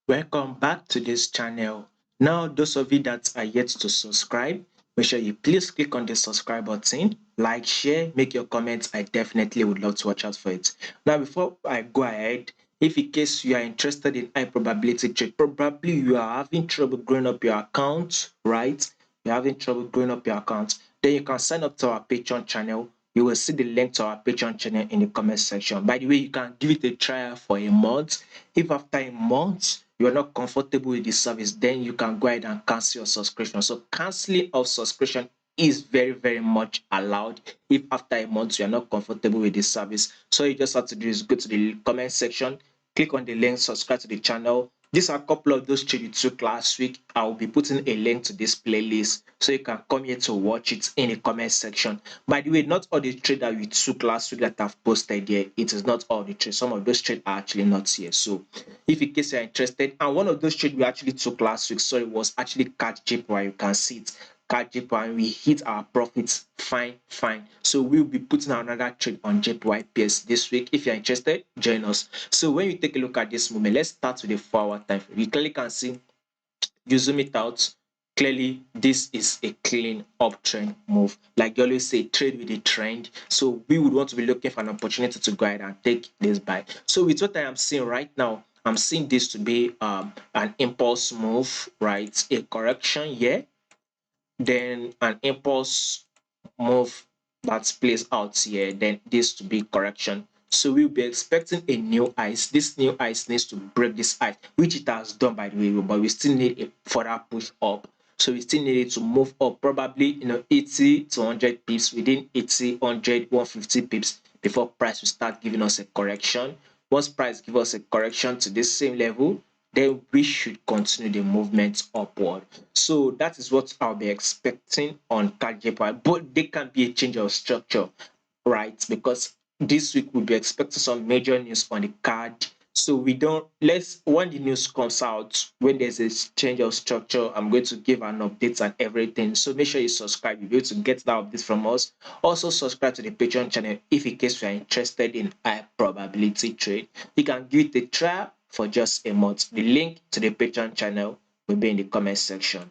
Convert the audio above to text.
Welcome back to this channel. Now, those of you that are yet to subscribe, make sure you please click on the subscribe button, like, share, make your comments. I definitely would love to watch out for it. Now, before I go ahead, if in case you are interested in high probability trade, probably you are having trouble growing up your account, right? You're having trouble growing up your account, then you can sign up to our Patreon channel. You will see the link to our Patreon channel in the comment section. By the way, you can give it a trial for a month. If after a month you are not comfortable with the service, then you can go ahead and cancel your subscription. So canceling of subscription is very much allowed if after a month you are not comfortable with the service. So you just have to do is go to the comment section, click on the link, subscribe to the channel. These are a couple of those trades you took last week. I will be putting a link to this playlist so you can come here to watch it in the comment section. By the way, not all the trades that we took last week that I've posted here, it is not all the trades. Some of those trades are actually not here. So if in case you're interested, and one of those trades we actually took last week, so it was actually CADJPY. You can see it. CADJPY, and we hit our profits fine. So we'll be putting another trade on JPY pairs this week. If you're interested, join us. So when you take a look at this movement, let's start with the 4-hour time frame. You clearly can see, you zoom it out, clearly this is a clean uptrend move. Like you always say, trade with a trend. So we would want to be looking for an opportunity to go ahead and take this buy. So with what I am seeing right now, I'm seeing this to be an impulse move, right? A correction here, then an impulse move that plays out here, then this to be correction. So we'll be expecting a new ice. This new ice needs to break this ice, which it has done, by the way, but we still need a further push up. So we still need it to move up, probably 80 to 100 pips, within 80, 100, 150 pips before price will start giving us a correction. Once price gives us a correction to this same level, then we should continue the movement upward. So that is what I'll be expecting on CADJPY. But there can be a change of structure, right? Because this week we'll be expecting some major news on the card. So we don't, let's, when the news comes out, when there's a change of structure, I'm going to give an update and everything. So make sure you subscribe. You'll be able to get that update from us. Also subscribe to the Patreon channel if in case you are interested in high probability trade. You can give it a try for just a month. The link to the Patreon channel will be in the comment section.